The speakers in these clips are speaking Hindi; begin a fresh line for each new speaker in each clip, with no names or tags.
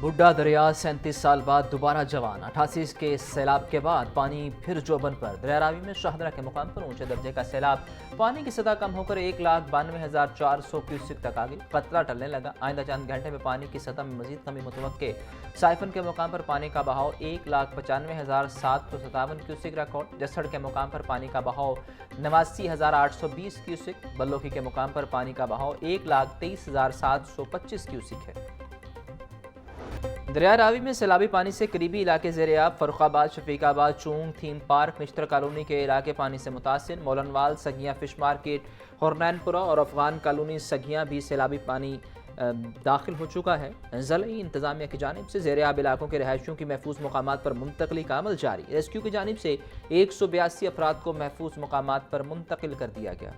बुड्ढा दरिया 37 साल बाद दोबारा जवान। 88 के सैलाब के बाद पानी फिर जोबन पर। दरिया रावी में शाहदरा के मुकाम पर ऊंचे दर्जे का सैलाब। पानी की सतह कम होकर 1,92,400 क्यूसेक तक आ गई। कतरा टलने लगा। आइंदा चंद घंटे में पानी की सतह में मजीद कमी मुतवक्के। साइफन के मुकाम पर पानी का बहाव 1,95,757 क्यूसेक रिकॉर्ड। जसड़ के मुकाम पर पानी का बहाव 89,820 क्यूसेक। बल्लोकी के मुकाम पर पानी का बहाव 1,23,725 क्यूसेक है। दरिया रावी में सैलाबी पानी से करीबी इलाके ज़ेर-ए-आब। Farrukhabad, Shafiqabad, Chung, theme park, Nishtar colony के इलाके पानी से मुतासिर। मौलनवाल, सगियाँ फिश मार्केट, हुरनैनपुरा और अफगान कॉलोनी सगियाँ भी सैलाबी पानी दाखिल हो चुका है। ज़िला इंतज़ामिया की जानिब से ज़ेर-ए-आब इलाकों के रहायशियों की महफूज मकामात पर मुंतकली का अमल जारी। रेस्क्यू की जानिब से 182 अफराद को महफूज मकामात पर मुंतकिल कर दिया गया।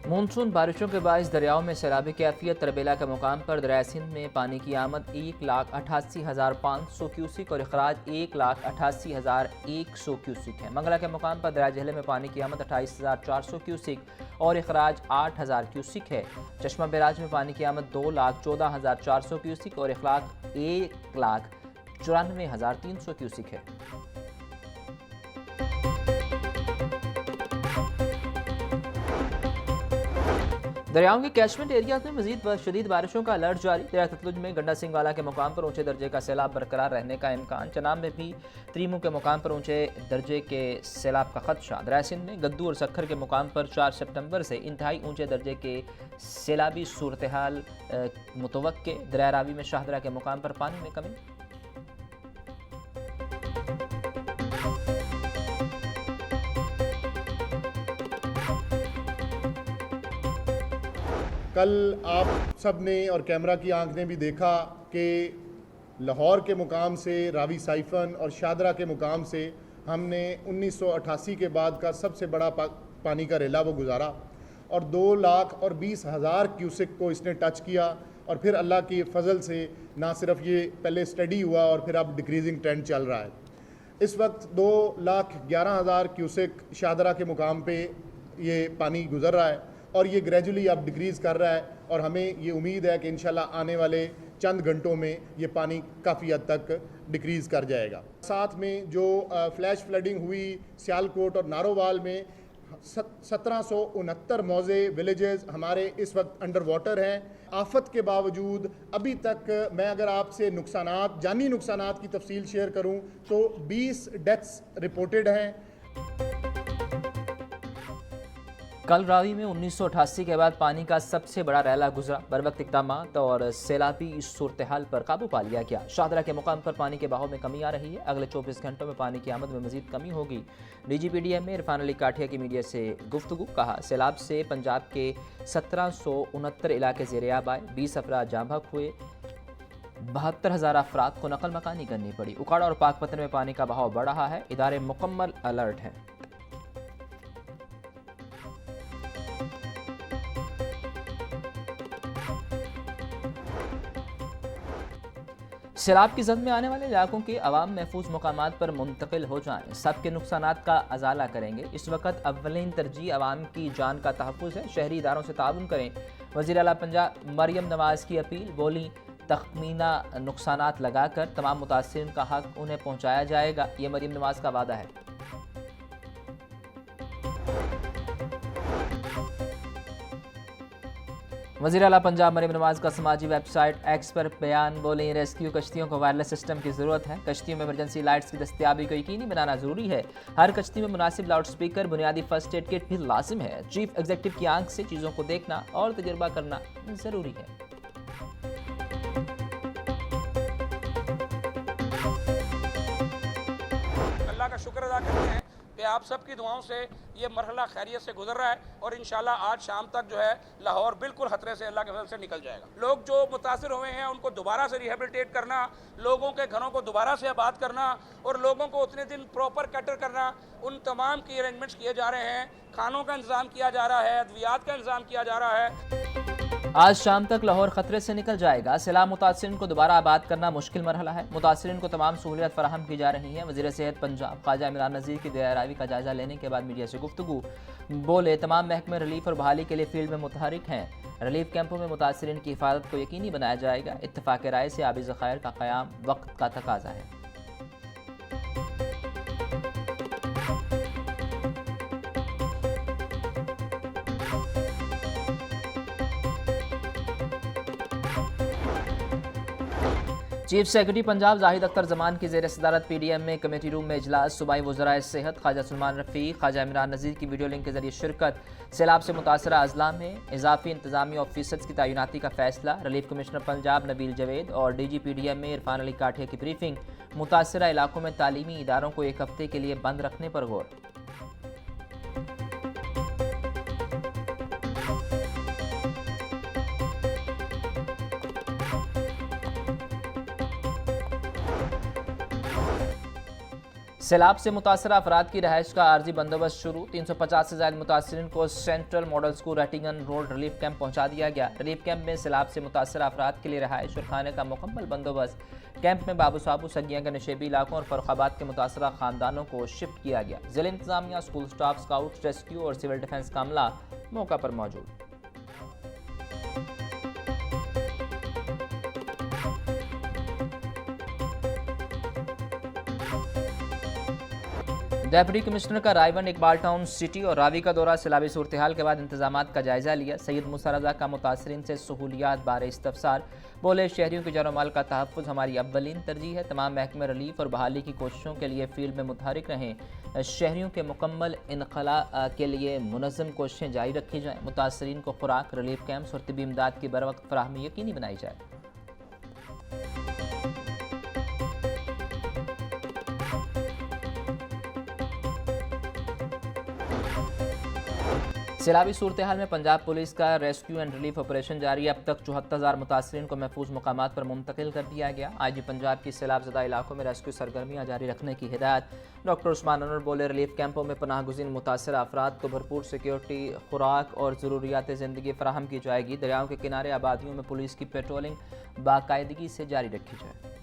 मानसून बारिशों के बायस दरियाओं में सैलाबी कैफियत। तरबेला के मुकाम पर दरिया सिंध में पानी की आमद 1,88,500 क्यूसिक और अखराज 1,88,100 क्यूसिक है। मंगला के मुकाम पर दरिया जहले में पानी की आमद 28,400 क्यूसिक और अखराज 8,000 क्यूसिक है। चश्मा बैराज में पानी की आमद 2,14,400 क्यूसिक और अखराज 1,94,300 क्यूसिक है। दरियाओं के कैचमेंट एरियाज में मजीद शदीद बारिशों का अलर्ट जारी। दरिया सतलुज में गंडा सिंह वाला के मुकाम पर ऊंचे दर्जे का सैलाब बरकरार रहने का इम्कान। चनाब में भी त्रीमू के मुकाम पर ऊंचे दर्जे के सैलाब का खदशा। दरिया सिंध में गद्दू और सखर के मुकाम पर 4 सितंबर से इंतहाई ऊंचे दर्जे के सैलाबी सूरत हाल मुतवक्के। दरिया रावी में शाहदरा के मुकाम पर पानी में कमी।
कल आप सब ने और कैमरा की आंख ने भी देखा कि लाहौर के मुकाम से रावी साइफन और शाहदरा के मुकाम से हमने 1988 के बाद का सबसे बड़ा पानी का रेला वो गुजारा और 2,20,000 क्यूसिक को इसने टच किया। और फिर अल्लाह की फजल से ना सिर्फ ये पहले स्टडी हुआ और फिर अब डिक्रीजिंग ट्रेंड चल रहा है। इस वक्त 2,11,000 क्यूसिक शाहदरा के मुकाम पे ये पानी गुजर रहा है और ये ग्रेजुअली अब डिक्रीज़ कर रहा है और हमें ये उम्मीद है कि इंशाल्लाह आने वाले चंद घंटों में ये पानी काफ़ी हद तक डिक्रीज़ कर जाएगा। साथ में जो फ्लैश फ्लडिंग हुई सियालकोट और नारोवाल में 1769 मौजे विलेजेस हमारे इस वक्त अंडर वाटर हैं। आफत के बावजूद अभी तक मैं अगर आपसे नुकसानात, जानी नुकसानात की तफसील शेयर करूं तो 20 डेथ्स रिपोर्टेड हैं।
कल रावी में 1988 के बाद पानी का सबसे बड़ा रैला गुजरा। बरवक्त इक़दामात और सैलाबी इस सूरत हाल पर काबू पा लिया गया। शाहदरा के मुकाम पर पानी के बहाव में कमी आ रही है। अगले 24 घंटों में पानी की आमद में मजीद कमी होगी। DGPDM में इरफान अली काठिया की मीडिया से गुफ्तगू। कहा, सैलाब से पंजाब के 1769 इलाके ज़ेर-ए-आब आए। 20 अफराद जाँ बहक हुए। 72,000 अफराद को नकल मकानी करनी पड़ी। उकाड़ा और पाकपतन में पानी का बहाव बढ़ रहा है। इदारे मुकम्मल अलर्ट हैं। सैलाब की जद में आने वाले इलाकों के अवाम महफूज मकामात पर मुंतकिल हो जाएं। सबके नुकसानात का अजाला करेंगे। इस वक्त अव्वलीन तरजीह अवाम की जान का तहफ़्फ़ुज़ है। शहरी इदारों से ताउन करें। वज़ीर आला पंजाब मरियम नवाज़ की अपील। बोली, तखमीना नुकसानात लगाकर तमाम मुतासिरीन का हक उन्हें पहुँचाया जाएगा। ये मरियम नवाज़ का वादा है। वज़ीर आला पंजाब मरियम नवाज़ का समाजी वेबसाइट एक्स पर बयान। बोले, रेस्क्यू कश्तियों को वायरलेस सिस्टम की ज़रूरत है। कश्तियों में इमरजेंसी लाइट्स की दस्तियाबी को यकीनी बनाना ज़रूरी है। हर कश्ती में मुनासिब लाउड स्पीकर, बुनियादी फर्स्ट एड किट भी लाजिम है। चीफ एग्जीक्यूटिव की आंख से चीज़ों को देखना और तजुर्बा करना ज़रूरी है।
अल्लाह का शुक्र अदा करते हैं कि आप सबकी दुआओं से ये मरहला खैरियत से गुजर रहा है और इंशाल्लाह आज शाम तक जो है लाहौर बिल्कुल खतरे से अल्लाह के फजल से निकल जाएगा। लोग जो मुतासिर हुए हैं उनको दोबारा से रिहेबिलिटेट करना, लोगों के घरों को दोबारा से आबाद करना और लोगों को उतने दिन प्रॉपर कैटर करना, उन तमाम की अरेंजमेंट्स किए जा रहे हैं। खानों का इंतज़ाम किया जा रहा है, अद्वियात का इंतज़ाम किया जा रहा है।
आज शाम तक लाहौर खतरे से निकल जाएगा। सैलाब मुतासिरीन को दोबारा आबाद करना मुश्किल मरहला है। मुतासिरीन को तमाम सहूलियत फराहम की जा रही है। वज़ीर सेहत पंजाब ख्वाजा इमरान नज़ीर की दयारावी का जायजा लेने के बाद मीडिया से गुफ्तगू बोले, तमाम महकमे रिलीफ और बहाली के लिए फील्ड में मुतहरिक हैं। रिलीफ कैंपों में मुतासिरीन की हिफाजत को यकीनी बनाया जाएगा। इत्तफाक राय से आबी ज़खायर का क़याम वक्त का तकाजा है। चीफ सेक्रेटरी पंजाब जाहिद अख्तर जमान की ज़ेर सदारत PDM में कमेटी रूम में इजलास। सूबाई वज़राए सेहत ख्वाजा सलमान रफ़ीक, ख्वाजा इमरान नज़ीर की वीडियो लिंक के जरिए शिरकत। सैलाब से मुतासरा अजला में इजाफी इंतजामी ऑफिसर्स की तैनाती का फैसला। रिलीफ कमिश्नर पंजाब नबील जवेद और DG PDM में इरफान अली काठिया की ब्रीफिंग। मुतासरा इलाकों में तालीमी इदारों को एक हफ्ते के लिए बंद रखने पर गौर। सैलाब से मुतासरा अफराद की रहायश का आर्जी बंदोबस्त शुरू। 350 से ज़्यादा मुतासरीन को सेंट्रल मॉडल स्कूल रैटिंगन रोड रिलीफ कैंप पहुंचा दिया गया। रिलीफ कैंप में सैलाब से मुतासरा अफराद के लिए रहायश और खाने का मुकम्मल बंदोबस्त। कैंप में बाबू साबू सगिया के नशेबी इलाकों और फर्रुखाबाद के मुतासरा खानदानों को शिफ्ट किया गया। जिला इंतजामिया, स्कूल स्टाफ, स्काउट, रेस्क्यू और सिविल डिफेंस का अमला मौका पर मौजूद। डेप्यूटी कमिश्नर का रायवन, इकबाल टाउन सिटी और रावी का दौरा। सैलाबी सूरत हाल के बाद इंतजामात का जायजा लिया। सैयद मूसा रज़ा का मुतासरीन से सहूलियात बारे इस्तफसार। बोले, शहरियों के जान माल का तहफ़्फ़ुज़ हमारी अव्वलीन तरजीह है। तमाम महकमे रिलीफ और बहाली की कोशिशों के लिए फील्ड में मुतहरिक रहें। शहरियों के मुकम्मल इनखला के लिए मुनज़्ज़म कोशिशें जारी रखी जाएँ। मुतासरीन को खुराक, रिलीफ कैंप्स और तिबी इमदाद की बर वक्त फराहमी यकीनी बनाई जाए। सैलाबी सूरत हाल में पंजाब पुलिस का रेस्क्यू एंड रिलीफ ऑपरेशन जारी है। अब तक 74,000 मुतासरीन को महफूज मकामात पर मुंतकिल कर दिया गया। IG पंजाब की सैलाब ज़दा इलाकों में रेस्क्यू सरगर्मियाँ जारी रखने की हिदायत। डॉक्टर उस्मान अनवर बोले, रिलीफ कैंपों में पनाह गुज़ीन मुतासर अफराद को भरपूर सिक्योरिटी, खुराक और ज़रूरियात ज़िंदगी फराहम की जाएगी। दरियाओं के किनारे आबादियों में पुलिस की पेट्रोलिंग बाकायदगी से जारी रखी जाए।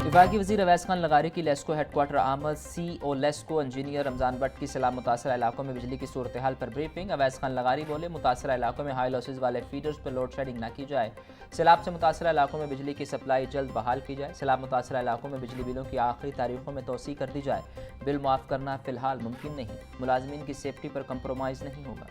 विभागीय वज़ीर अवैस खान लगारी की लेस्को हेडक्वार्टर आमद। CO लेस्को इंजीनियर रमज़ान भट्ट की सैलाब मुतासरा इलाकों में बिजली की सूरत हाल पर ब्रीफिंग। अवैस खान लगारी बोले, मुतासरा इलाकों में हाई लॉसेज वाले फीडर्स पर लोड शेडिंग न की जाए। सैलाब से मुतासरा इलाकों में बिजली की सप्लाई जल्द बहाल की जाए। सैलाब मुतासरा इलाकों में बिजली बिलों की आखिरी तारीखों में तोसी कर दी जाए। बिल माफ़ करना फ़िलहाल मुमकिन नहीं। मुलाजमीन की सेफ्टी पर कंप्रोमाइज़ नहीं होगा।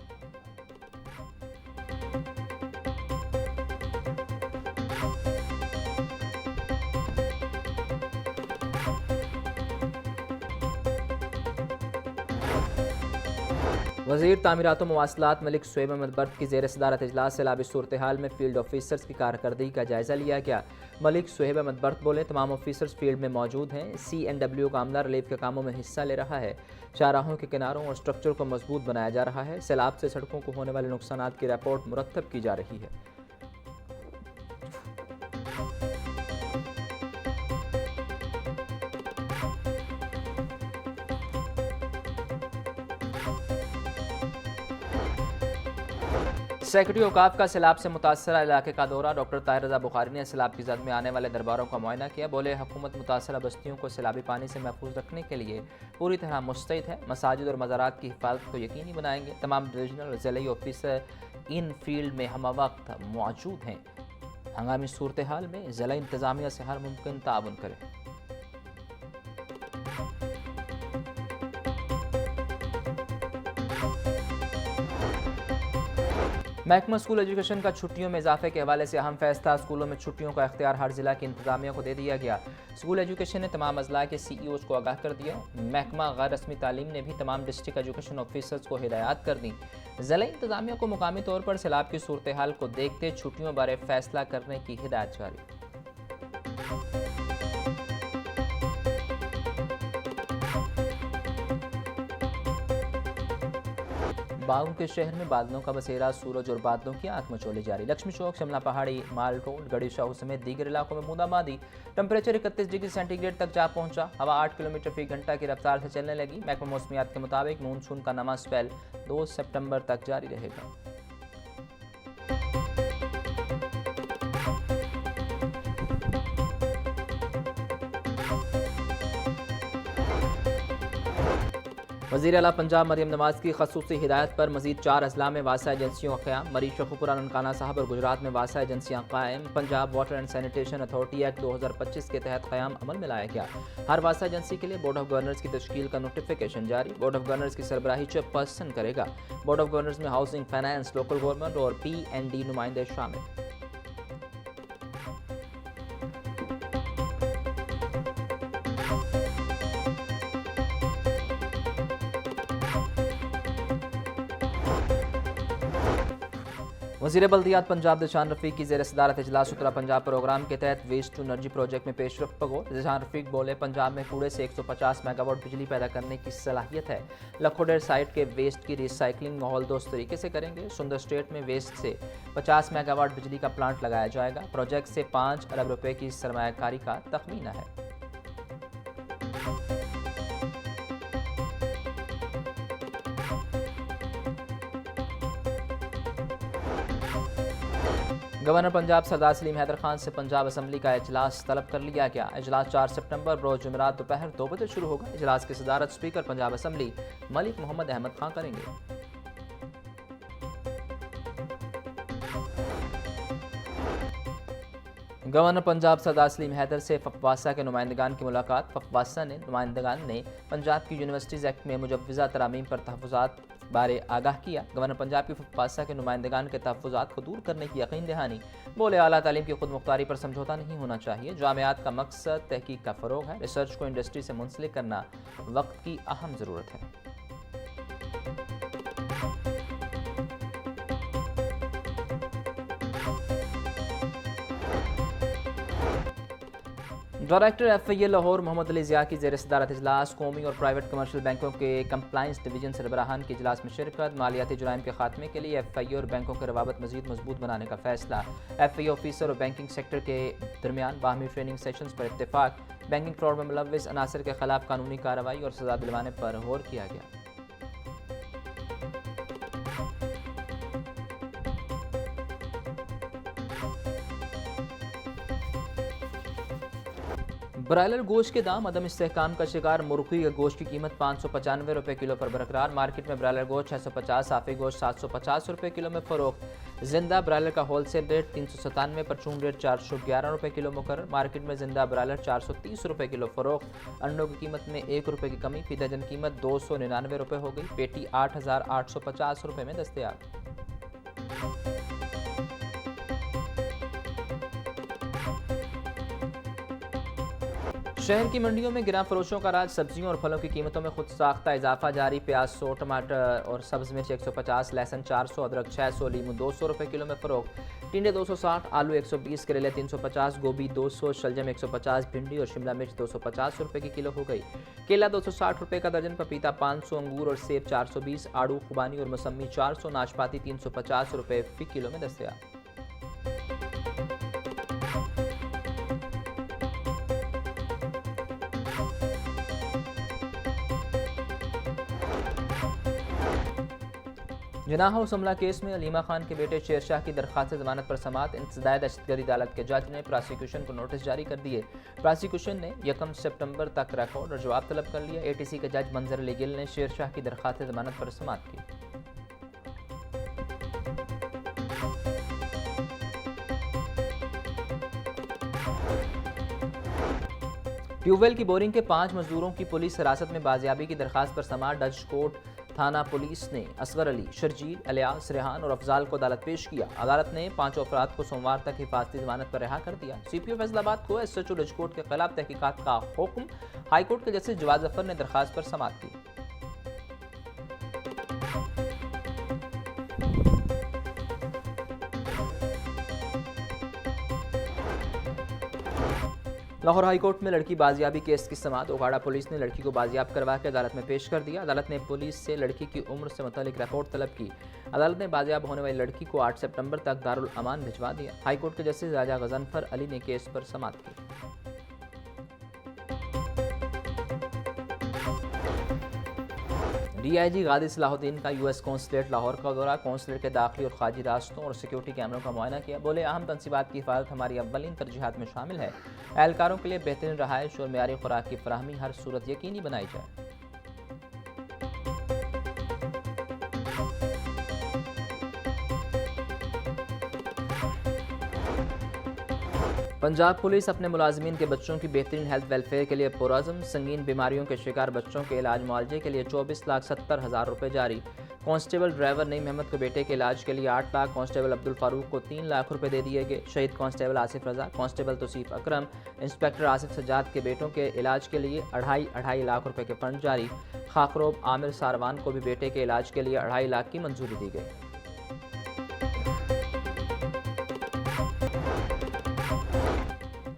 वज़ीर तामीरात व मवासलात मलिक शुएब अहमद बर्द की ज़ेर सदारत इजलास। सैलाबी सूरत हाल में फील्ड ऑफिसर्स की कारकर्दगी का जायज़ा लिया गया। मलिक शुएब अहमद बर्द बोले, तमाम ऑफिसर्स फील्ड में मौजूद हैं। CNW का अमला रिलीफ के कामों में हिस्सा ले रहा है। शाहराहों के किनारों और स्ट्रक्चर को मजबूत बनाया जा रहा है। सैलाब से सड़कों को होने वाले नुकसानात की रिपोर्ट मुरतब की जा रही है। सेक्रेटरी औकाफ का सैलाब से मुतासरा इलाके का दौरा। डॉक्टर ताहिर रज़ा बुखारी ने सैलाब की जद में आने वाले दरबारों का मुआयना किया। बोले, हुकूमत मुतासरा बस्तियों को सैलाबी पानी से महफूज रखने के लिए पूरी तरह मुस्तैद है। मसाजिद और मज़ारात की हिफाजत को यकीनी बनाएंगे। तमाम डिविजनल और ज़िला ऑफिसर इन फील्ड में हम वक्त मौजूद हैं। हंगामी सूरत हाल में ज़िला इंतज़ामिया से हर मुमकिन ताउन करें। महकमा स्कूल एजुकेशन का छुट्टियों में इजाफे के हवाले से अहम फैसला। स्कूलों में छुट्टियों का इख्तियार हर जिला की इंतजामिया को दे दिया गया। स्कूल एजुकेशन ने तमाम अजला के CEOs को आगाह कर दिया। महकमा गैर रस्मी तालीम ने भी तमाम डिस्ट्रिक्ट एजुकेशन ऑफिसर्स को हिदायत कर दी। जिला इंतजामिया को मुकामी तौर पर सैलाब की सूरत हाल को देखते छुट्टियों बारे फैसला करने की हिदायत जारी। बागों के शहर में बादलों का बसेरा, सूरज और बादलों की आंख मचोली जारी। लक्ष्मी चौक, शिमला पहाड़ी, माल रोड, गढ़ी शाहू समेत दीगर इलाकों में बूंदाबांदी। टेम्परेचर 31 डिग्री सेंटीग्रेड तक जा पहुंचा। हवा 8 किलोमीटर फी घंटा की रफ्तार से चलने लगी। महकमा मौसमियात के मुताबिक मानसून का नवा स्पेल 2 सितंबर तक जारी रहेगा। वज़ीर आला पंजाब मरियम नवाज की खसूसी हिदायत पर मजीद 4 अजला में वासा एजेंसियों का क़याम। मरीज शखुपुरा ननकाना साहब और गुजरात में वासा एजेंसियाँ कायम। Punjab water and sanitation authority act 2025 के तहत क़याम अमल में लाया गया। हर वासा एजेंसी के लिए बोर्ड ऑफ गवर्नर्स की तश्कील का नोटिफिकेशन जारी। बोर्ड ऑफ गवर्नर्स की सरबराही चेयरपर्सन करेगा। बोर्ड ऑफ गवर्नर्स में हाउसिंग, फाइनेंस, लोकल गवर्नमेंट और PND नुमाइंदे शामिल। वज़ीर बल्दियात पंजाब दिशान रफ़ीक की ज़ेर सदारत इजलास उत्तरा पंजाब प्रोग्राम के तहत वेस्ट टू एनर्जी प्रोजेक्ट में पेशरफ पगो। दिशान रफ़ीक बोले, पंजाब में कूड़े से 150 मेगावाट बिजली पैदा करने की सलाहियत है। लखोडेर साइट के वेस्ट की रिसाइकलिंग माहौल दोस्त तरीके से करेंगे। सुंदर स्टेट में वेस्ट से 50 मेगावाट बिजली का प्लांट लगाया जाएगा। प्रोजेक्ट से 5 अरब रुपए की सरमायाकारी का तखमीना है। गवर्नर पंजाब सरदार सलीम हैदर खान से पंजाब असम्बली का इजलास तलब कर लिया गया। इजलास 4 सितंबर रोज जुमेरात दोपहर 2 बजे शुरू होगा। इजलास की सदारत स्पीकर पंजाब असम्बली मलिक मोहम्मद अहमद खान करेंगे। गवर्नर पंजाब सरदार सलीम हैदर से फकवासा के नुमाइंदगान की मुलाकात। फकवासा ने नुमाइंदगान ने पंजाब की यूनिवर्सिटीज़ एक्ट में मुजव्वज़ा तरामीम पर तहफ़्फ़ुज़ात बारे आगाह किया। गवर्नर पंजाब की फकवासा के नुमाइंदगान के तहफ़्फ़ुज़ात को दूर करने की यकीन दहानी। बोले, आला तालीम की खुद मुख्तारी पर समझौता नहीं होना चाहिए। जामियात का मकसद तहकीक का फ़रोग़ है। रिसर्च को इंडस्ट्री से मुंसलिक करना वक्त की अहम ज़रूरत है। डायरेक्टर FIA लाहौर मोहम्मद अली ज़िया की ज़ेर सदारत इजलास। कौमी और प्राइवेट कमर्शियल बैंकों के कंप्लाइंस डिवीजन सरबराहान के इजलास में शिरकत। मालियाती जुराइम के खात्मे के लिए FIA और बैंकों के रवाबत मजीद मजबूत बनाने का फैसला। FIA ऑफिसर और बैंकिंग सेक्टर के दरमियान बाहमी ट्रेनिंग सेशंस पर इत्तेफाक। बैंकिंग फ्रॉड में मुलव्विस अनासर के खिलाफ कानूनी कार्रवाई और सजा दिलवाने पर गौर किया गया। ब्रायलर गोश्त के दाम अदम इस्तेहकाम का शिकार। मुर्गी के गोश्त की कीमत 595 रुपये किलो पर बरकरार। मार्केट में ब्रायलर गोश्त 650, साफी गोश्त 750 रुपये किलो में फ़रोख्त। जिंदा ब्रायलर का होलसेल रेट 397, परचून रेट 411 रुपये किलो मुकर्रर। मार्केट में जिंदा ब्रायलर 430 रुपये किलो फ़रोख्त। अंडों की कीमत में 1 रुपये की कमी। फी दर्जन कीमत 299 रुपये हो गई। पेटी 8850 रुपये में दस्तयाब। शहर की मंडियों में गिरा फरोशों का राज। सब्जियों और फलों की कीमतों में खुद साख्ता इजाफा जारी। प्याज 100, टमाटर और सब्ज़ मिर्च 150, लहसुन 400, अदरक 600, लीमू 200 रुपये किलो में फ़रोख्त। टिंडे 260, आलू 120, करेले 350, गोभी 200, शलजम 150, भिंडी और शिमला मिर्च 250 रुपये की किलो हो गई। केला 260 रुपये का दर्जन, पपीता 500, अंगूर और सेब 420, आड़ू, खुबानी और मौसमी 400, नाशपाती 350 रुपये फ़ी किलो में दस्तयाब। जनाह हाउस हमला केस में अलीमा खान के बेटे शेरशाह की दरख्वास्त जमानत पर समाअत। इंसदाद दहशतगर्दी अदालत के जज ने प्रोसिक्यूशन को नोटिस जारी कर दिए। प्रोसिक्यूशन ने 1 सितंबर तक रिकॉर्ड और जवाब तलब कर लिया। ATC के जज मंजर अली गिल ने शेरशाह की दरख्वास्त जमानत पर समाअत की। ट्यूबवेल की बोरिंग के 5 मजदूरों की पुलिस हिरासत में बाजियाबी की दरख्वास्त पर समाअत। डच कोर्ट थाना पुलिस ने असगर अली, शर्जील, अलियास, रेहान और अफजाल को अदालत पेश किया। अदालत ने 5 अफराद को सोमवार तक हिफाजती जमानत पर रिहा कर दिया। CPO फैसलाबाद को SHO डच कोर्ट के खिलाफ तहकीकात का हुक्म। हाईकोर्ट के जस्टिस जवाद जफर ने दरख्वास्त पर समाअत की। लाहौर हाईकोर्ट में लड़की बाजियाबी केस की समाअत। उगाड़ा पुलिस ने लड़की को बाजियाब करवा के अदालत में पेश कर दिया। अदालत ने पुलिस से लड़की की उम्र से मुतालिक रिपोर्ट तलब की। अदालत ने बाजियाब होने वाली लड़की को 8 सितंबर तक दारुल अमान भिजवा दिया। हाईकोर्ट के जस्टिस राजा गजनफर अली ने केस पर समाअत की। डीआईजी गादी सलाहुद्दीन का यूएस कौंसलेट लाहौर का दौरा। कौंसलेट के दाखिली और खारजी रास्तों और सिक्योरिटी कैमरों का मुआयना किया। बोले, अहम तनसीबात की हिफाजत हमारी अव्वलीन तरजीहात में शामिल है। एहलकारों के लिए बेहतरीन रहायश और मेयारी खुराक की फराहमी हर सूरत यकीनी बनाई जाए। पंजाब पुलिस अपने मुलाजमीन के बच्चों की बेहतरीन हेल्थ वेलफेयर के लिए पुरअज़्म। संगीन बीमारियों के शिकार बच्चों के इलाज मुआवजे के लिए 24,70,000 रुपये जारी। कांस्टेबल ड्राइवर नईम अहमद को बेटे के इलाज के लिए 8 लाख, कांस्टेबल अब्दुल फारूक को 3 लाख रुपये दे दिए गए। शहीद कांस्टेबल आसिफ रजा, कांस्टेबल तौसीफ अकरम, इंस्पेक्टर आसिफ सज्जाद के बेटों के इलाज के लिए 2.5 लाख रुपये के फंड जारी। खाकरोब आमिर सारवान को भी बेटे के इलाज के लिए 2.5 लाख की मंजूरी दी गई।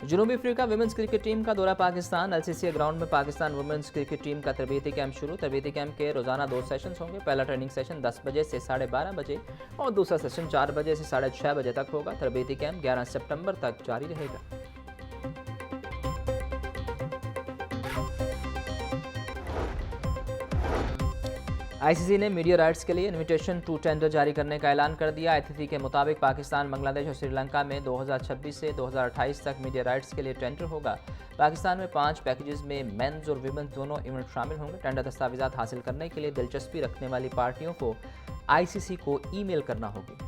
जनूबी अफ्रीका वुमेंस क्रिकेट टीम का दौरा पाकिस्तान। एलसीसी ग्राउंड में पाकिस्तान वुमेंस क्रिकेट टीम का तरबीती कैंप शुरू। तरबीती कैंप के रोजाना 2 सेशंस होंगे। पहला ट्रेनिंग सेशन 10 बजे से 12:30 बजे और दूसरा सेशन 4 बजे से 6:30 बजे तक होगा। तरबीती कैंप 11 सितंबर तक जारी रहेगा। आईसीसी ने मीडिया राइट्स के लिए इनविटेशन टू टेंडर जारी करने का ऐलान कर दिया। आईसीसी के मुताबिक पाकिस्तान, बांग्लादेश और श्रीलंका में 2026 से 2028 तक मीडिया राइट्स के लिए टेंडर होगा। पाकिस्तान में 5 पैकेजेस में मेंस और वीमेंस दोनों इवेंट शामिल होंगे। टेंडर दस्तावेजात हासिल करने के लिए दिलचस्पी रखने वाली पार्टियों को आईसीसी को ईमेल करना होगी।